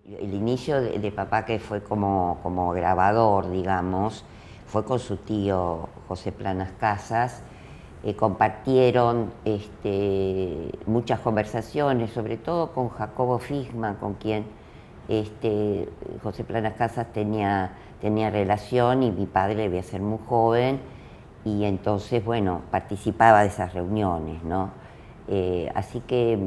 El inicio de papá, que fue como grabador, digamos, fue con su tío José Planas Casas. Compartieron muchas conversaciones, sobre todo con Jacobo Fisman, con quien José Planas Casas tenía relación, y mi padre debía ser muy joven, y entonces, bueno, participaba de esas reuniones, ¿no? Así que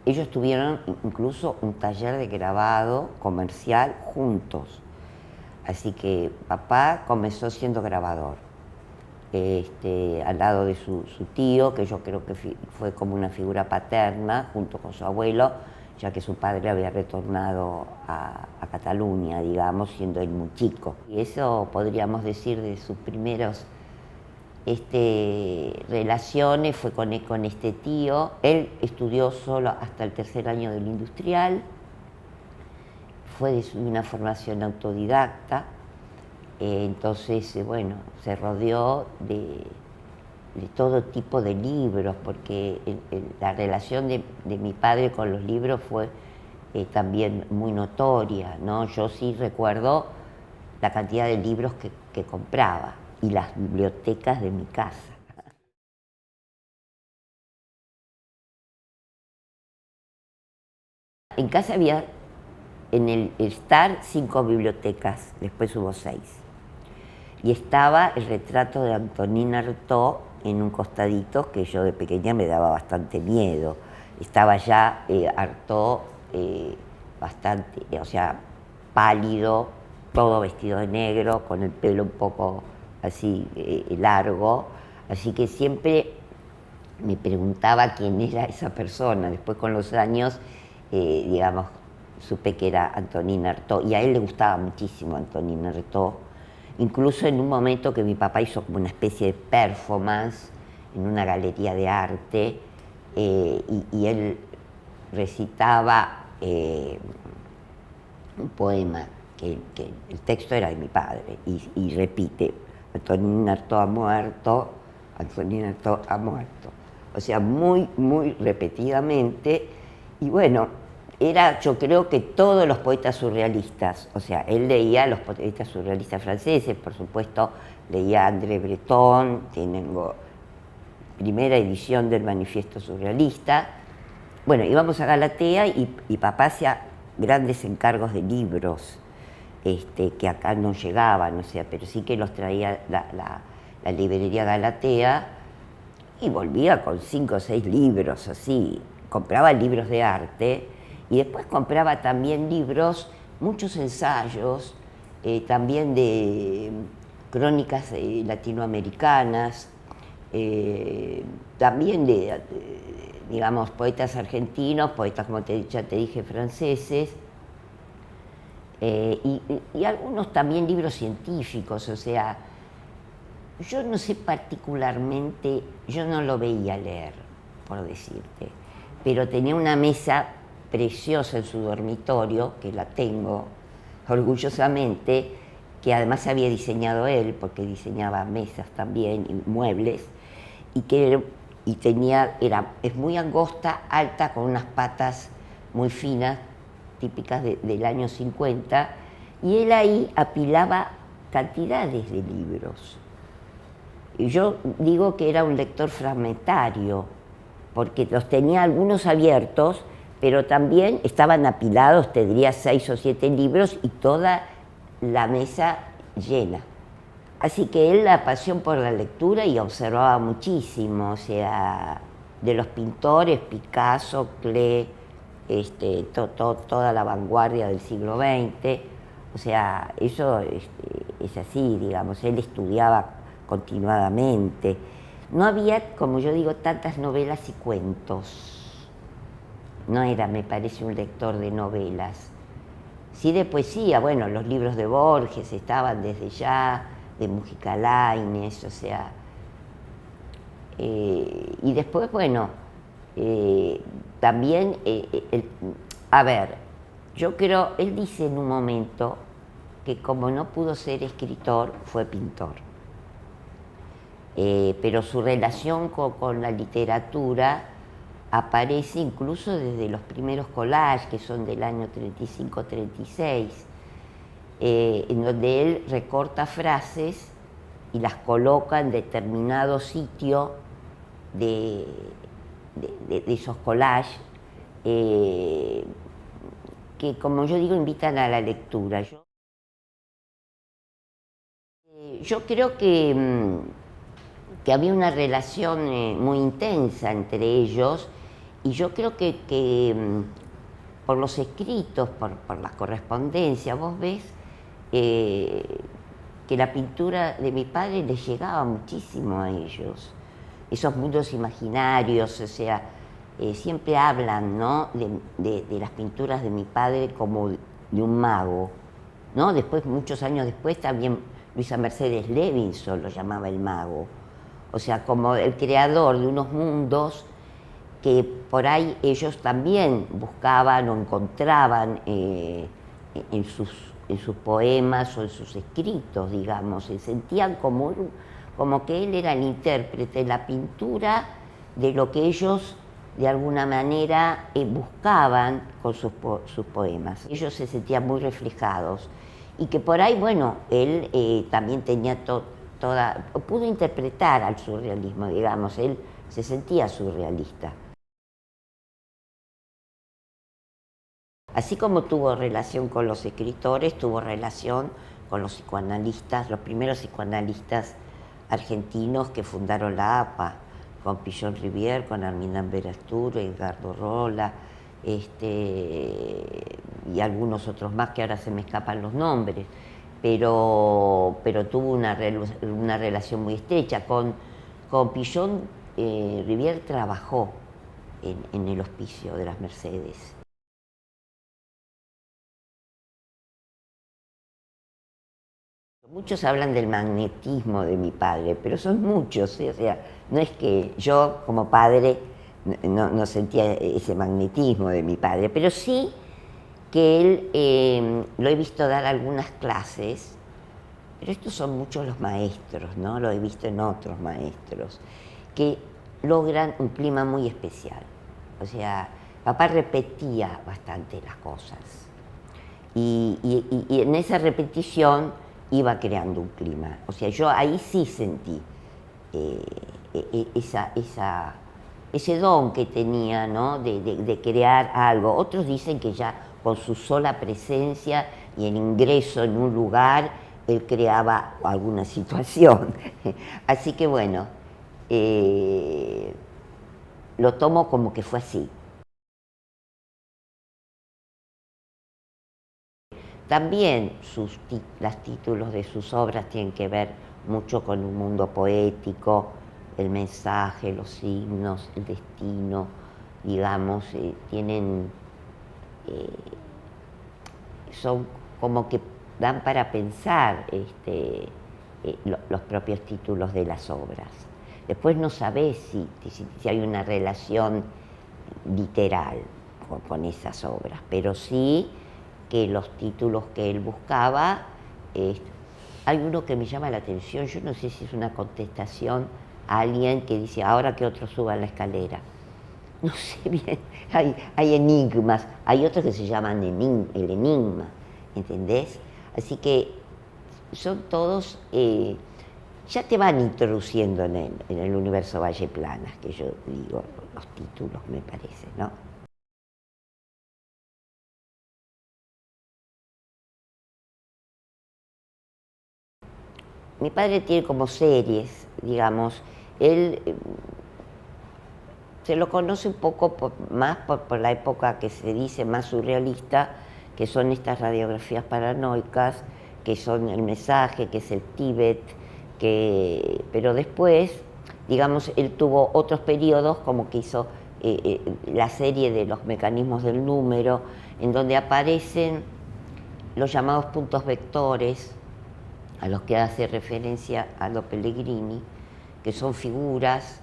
ellos tuvieron incluso un taller de grabado comercial juntos. Así que papá comenzó siendo grabador, al lado de su tío, que yo creo que fue como una figura paterna, junto con su abuelo, ya que su padre había retornado a Cataluña, digamos, siendo él muy chico. Y eso podríamos decir de sus primeros relaciones fue con este tío. Él estudió solo hasta el tercer año del industrial, fue de una formación autodidacta, entonces, bueno, se rodeó de todo tipo de libros, porque la relación de mi padre con los libros fue también muy notoria, ¿no? Yo sí recuerdo la cantidad de libros que compraba y las bibliotecas de mi casa. En casa había, en el estar, 5 bibliotecas, después hubo 6. Y estaba el retrato de Antonin Artaud en un costadito, que yo de pequeña me daba bastante miedo. Estaba ya Artaud bastante, o sea, pálido, todo vestido de negro, con el pelo un poco así largo, así que siempre me preguntaba quién era esa persona. Después, con los años, digamos, supe que era Antonin Artaud, y a él le gustaba muchísimo Antonin Artaud. Incluso en un momento que mi papá hizo como una especie de performance en una galería de arte, y él recitaba un poema, que el texto era de mi padre, y repite: Antonin Artaud ha muerto, Antonin Artaud ha muerto. O sea, muy, muy repetidamente. Y bueno, era, yo creo que todos los poetas surrealistas, o sea, él leía a los poetas surrealistas franceses, por supuesto, leía a André Breton, tengo primera edición del Manifiesto Surrealista. Bueno, íbamos a Galatea, y papá hacía grandes encargos de libros, que acá no llegaban, o sea, pero sí que los traía la librería Galatea, y volvía con 5 o 6 libros, así. Compraba libros de arte, y después compraba también libros, muchos ensayos, también de crónicas latinoamericanas, también de, digamos, poetas argentinos, poetas, como ya te dije, franceses, y algunos también libros científicos. O sea, yo no sé particularmente, yo no lo veía leer, por decirte, pero tenía una mesa preciosa en su dormitorio, que la tengo orgullosamente, que además había diseñado él, porque diseñaba mesas también y muebles, es muy angosta, alta, con unas patas muy finas, típicas del año 50, y él ahí apilaba cantidades de libros. Y yo digo que era un lector fragmentario, porque los tenía algunos abiertos, pero también estaban apilados, te diría 6 o 7 libros, y toda la mesa llena. Así que él, la pasión por la lectura, y observaba muchísimo, o sea, de los pintores, Picasso, Klee, toda la vanguardia del siglo XX, o sea, eso es así, digamos. Él estudiaba continuadamente. No había, como yo digo, tantas novelas y cuentos. No era, me parece, un lector de novelas. Sí, de poesía, bueno, los libros de Borges estaban desde ya, de Mujica Lainez, o sea. Y después, bueno, también, a ver, yo creo, él dice en un momento que como no pudo ser escritor, fue pintor. Pero su relación con la literatura aparece incluso desde los primeros collages, que son del año 35-36, en donde él recorta frases y las coloca en determinado sitio de esos collages, que, como yo digo, invitan a la lectura. Yo creo que había una relación muy intensa entre ellos, y yo creo que por los escritos, por la correspondencia, vos ves que la pintura de mi padre les llegaba muchísimo a ellos. Esos mundos imaginarios, o sea, siempre hablan, ¿no?, de las pinturas de mi padre como de un mago, ¿no? Después, muchos años después, también Luisa Mercedes Levinson lo llamaba el mago. O sea, como el creador de unos mundos que por ahí ellos también buscaban o encontraban en sus poemas o en sus escritos, digamos. Se sentían como que él era el intérprete, la pintura de lo que ellos de alguna manera buscaban con sus poemas. Ellos se sentían muy reflejados, y que por ahí, bueno, él también tenía pudo interpretar al surrealismo, digamos. Él se sentía surrealista. Así como tuvo relación con los escritores, tuvo relación con los psicoanalistas, los primeros psicoanalistas argentinos que fundaron la APA, con Pillon Rivière, con Armindan Verastur, Edgardo Rola, y algunos otros más que ahora se me escapan los nombres, pero tuvo una relación muy estrecha. Con Pillon Rivière trabajó en el Hospicio de las Mercedes. Muchos hablan del magnetismo de mi padre, pero son muchos, ¿eh? O sea, no es que yo como padre no sentía ese magnetismo de mi padre, pero sí que él, lo he visto dar algunas clases, pero estos son muchos los maestros, ¿no? Lo he visto en otros maestros, que logran un clima muy especial. O sea, papá repetía bastante las cosas, y en esa repetición iba creando un clima. O sea, yo ahí sí sentí ese don que tenía, ¿no?, de crear algo. Otros dicen que ya con su sola presencia y el ingreso en un lugar, él creaba alguna situación. Así que bueno, lo tomo como que fue así. También los títulos de sus obras tienen que ver mucho con un mundo poético, el mensaje, los signos, el destino, digamos, son como que dan para pensar los propios títulos de las obras. Después no sabés si hay una relación literal con esas obras, pero sí que los títulos que él buscaba, hay uno que me llama la atención. Yo no sé si es una contestación a alguien que dice, ahora que otros suban la escalera. No sé bien, hay enigmas, hay otros que se llaman el enigma, ¿entendés? Así que son todos, ya te van introduciendo en el universo Valle Planas, que yo digo, los títulos, me parece, ¿no? Mi padre tiene como series, digamos. Él se lo conoce un poco más por la época que se dice más surrealista, que son estas radiografías paranoicas, que son el mensaje, que es el Tíbet, pero después, digamos, él tuvo otros periodos, como que hizo la serie de los mecanismos del número, en donde aparecen los llamados puntos vectores, a los que hace referencia Aldo Pellegrini, que son figuras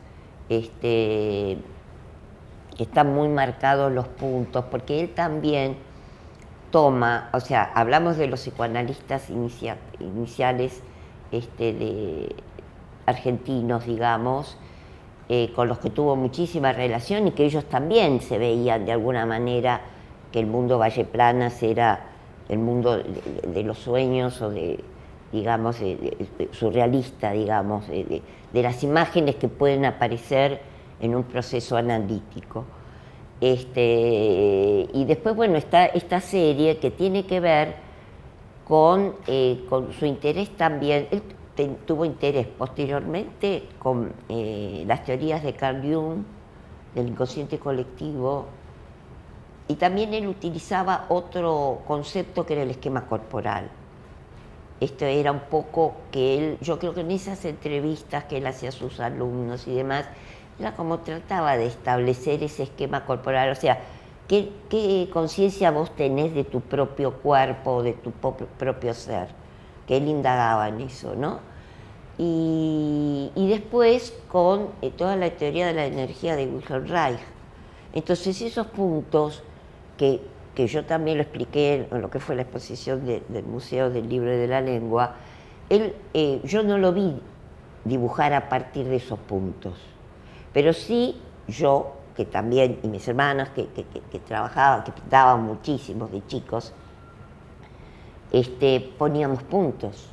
que están muy marcados los puntos, porque él también toma, o sea, hablamos de los psicoanalistas iniciales de argentinos, digamos, con los que tuvo muchísima relación y que ellos también se veían de alguna manera que el mundo Valleplanas era el mundo de los sueños o de, digamos, surrealista, digamos, de las imágenes que pueden aparecer en un proceso analítico. Y después, bueno, está esta serie que tiene que ver con su interés también. Él tuvo interés posteriormente con las teorías de Carl Jung, del inconsciente colectivo, y también él utilizaba otro concepto que era el esquema corporal. Esto era un poco que él, yo creo que en esas entrevistas que él hacía a sus alumnos y demás, era como trataba de establecer ese esquema corporal, o sea, ¿qué conciencia vos tenés de tu propio cuerpo, de tu propio ser? Que él indagaba en eso, ¿no? Y después con toda la teoría de la energía de Wilhelm Reich. Entonces esos puntos que yo también lo expliqué en lo que fue la exposición del Museo del Libro y de la Lengua, yo no lo vi dibujar a partir de esos puntos, pero sí yo, que también, y mis hermanas que trabajaban, que pintaban muchísimos de chicos, poníamos puntos.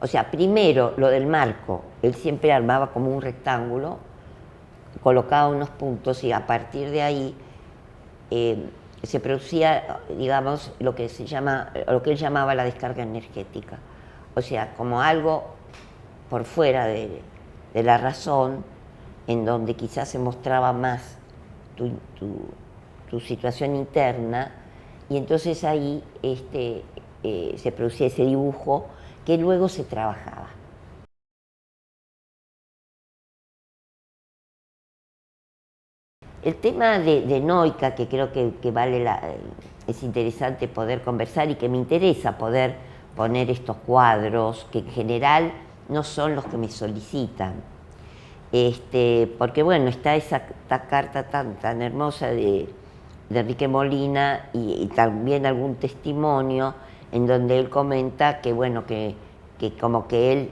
O sea, primero lo del marco, él siempre armaba como un rectángulo, colocaba unos puntos y a partir de ahí se producía, digamos, lo que él llamaba la descarga energética. O sea, como algo por fuera de la razón, en donde quizás se mostraba más tu situación interna, y entonces ahí se producía ese dibujo que luego se trabajaba. El tema de Noica, que creo que es interesante poder conversar y que me interesa poder poner estos cuadros, que en general no son los que me solicitan. Porque bueno, está esta carta tan hermosa de Enrique Molina y también algún testimonio en donde él comenta que bueno, que como que él,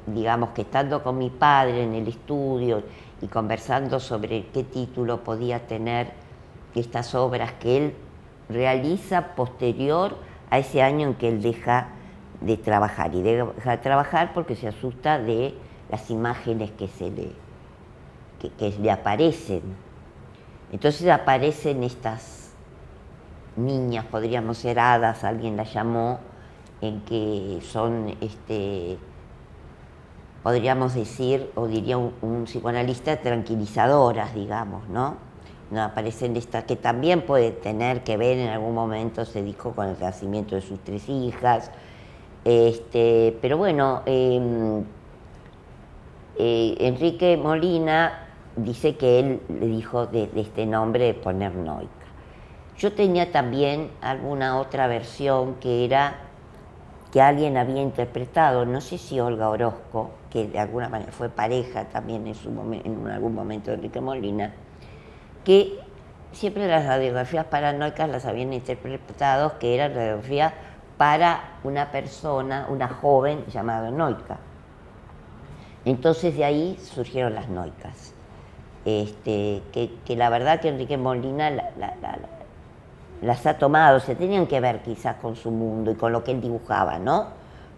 digamos que estando con mi padre en el estudio y conversando sobre qué título podía tener estas obras que él realiza posterior a ese año en que él deja de trabajar, y deja de trabajar porque se asusta de las imágenes que le aparecen. Entonces aparecen estas niñas, podríamos ser hadas, alguien las llamó, en que son, podríamos decir, o diría un psicoanalista, tranquilizadoras, digamos, ¿no? No aparecen estas, que también puede tener que ver en algún momento, se dijo, con el nacimiento de sus 3 hijas. Pero bueno, Enrique Molina dice que él le dijo de este nombre de poner Noica. Yo tenía también alguna otra versión que era que alguien había interpretado, no sé si Olga Orozco, que de alguna manera fue pareja también en algún momento de Enrique Molina, que siempre las radiografías paranoicas las habían interpretado que eran radiografías para una persona, una joven llamada Noica. Entonces de ahí surgieron las Noicas, que la verdad que Enrique Molina las ha tomado, se tenían que ver quizás con su mundo y con lo que él dibujaba, ¿no?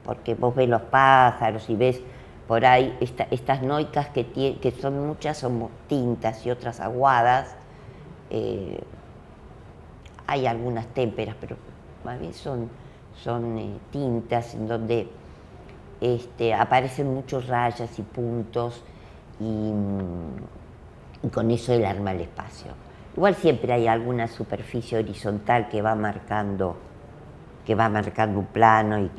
Porque vos ves los pájaros y ves por ahí estas Noicas que son muchas, son tintas y otras aguadas. Hay algunas témperas, pero más bien son tintas en donde aparecen muchos rayas y puntos y con eso él arma el espacio. Igual siempre hay alguna superficie horizontal que va marcando un plano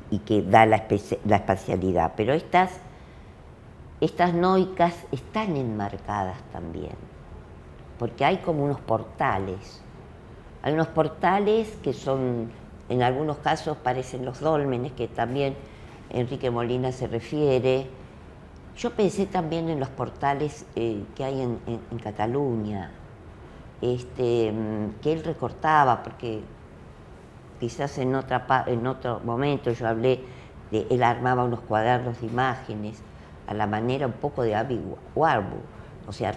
y que da la espacialidad, pero estas Noicas están enmarcadas también, porque hay como unos portales. Hay unos portales que son, en algunos casos parecen los dólmenes, que también Enrique Molina se refiere. Yo pensé también en los portales que hay en Cataluña, que él recortaba, porque quizás en otro momento yo hablé de él armaba unos cuadernos de imágenes. a la manera un poco de Abby Warburg, o sea,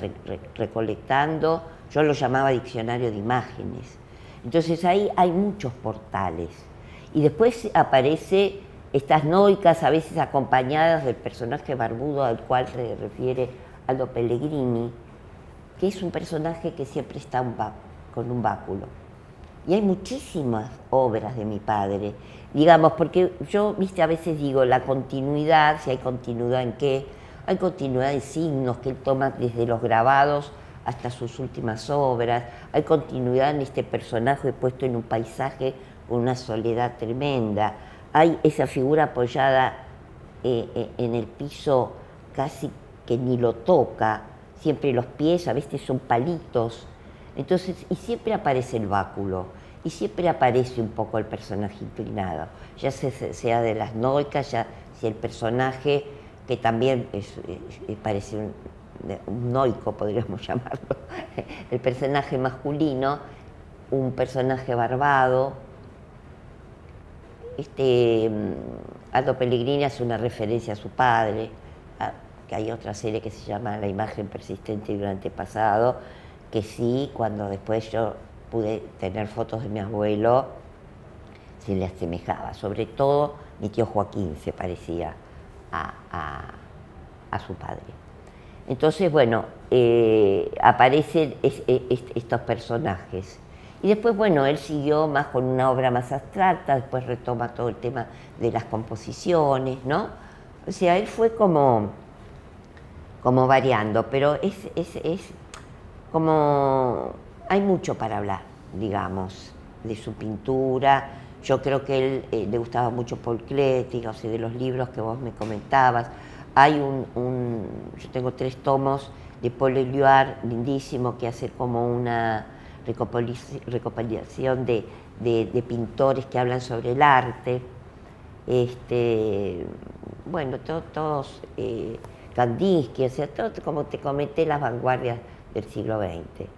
recolectando, yo lo llamaba diccionario de imágenes. Entonces ahí hay muchos portales. Y después aparece estas noicas, a veces acompañadas del personaje barbudo al cual se refiere Aldo Pellegrini, que es un personaje que siempre está con un báculo. Y hay muchísimas obras de mi padre, digamos, porque yo, viste, a veces digo, la continuidad, si hay continuidad en qué, hay continuidad en signos que él toma desde los grabados hasta sus últimas obras, hay continuidad en este personaje puesto en un paisaje con una soledad tremenda, hay esa figura apoyada en el piso casi que ni lo toca, siempre los pies a veces son palitos, entonces, y siempre aparece el báculo, y siempre aparece un poco el personaje inclinado, ya sea de las noicas, ya sea el personaje que también parece un noico, podríamos llamarlo, el personaje masculino, un personaje barbado. Aldo Pellegrini hace una referencia a su padre, que hay otra serie que se llama La imagen persistente de un antepasado, que sí, cuando después yo pude tener fotos de mi abuelo, se le asemejaba. Sobre todo mi tío Joaquín se parecía a su padre. Entonces, bueno, aparecen estos personajes. Y después, bueno, él siguió más con una obra más abstracta, después retoma todo el tema de las composiciones, ¿no? O sea, él fue como variando, pero es como, hay mucho para hablar, digamos, de su pintura. Yo creo que él le gustaba mucho Paul Klee, o sea, de los libros que vos me comentabas. Hay yo tengo 3 tomos de Paul Éluard, lindísimo, que hace como una recopilación de pintores que hablan sobre el arte. Bueno, todos, Kandinsky, o sea, todo, como te comenté, las vanguardias del siglo XX.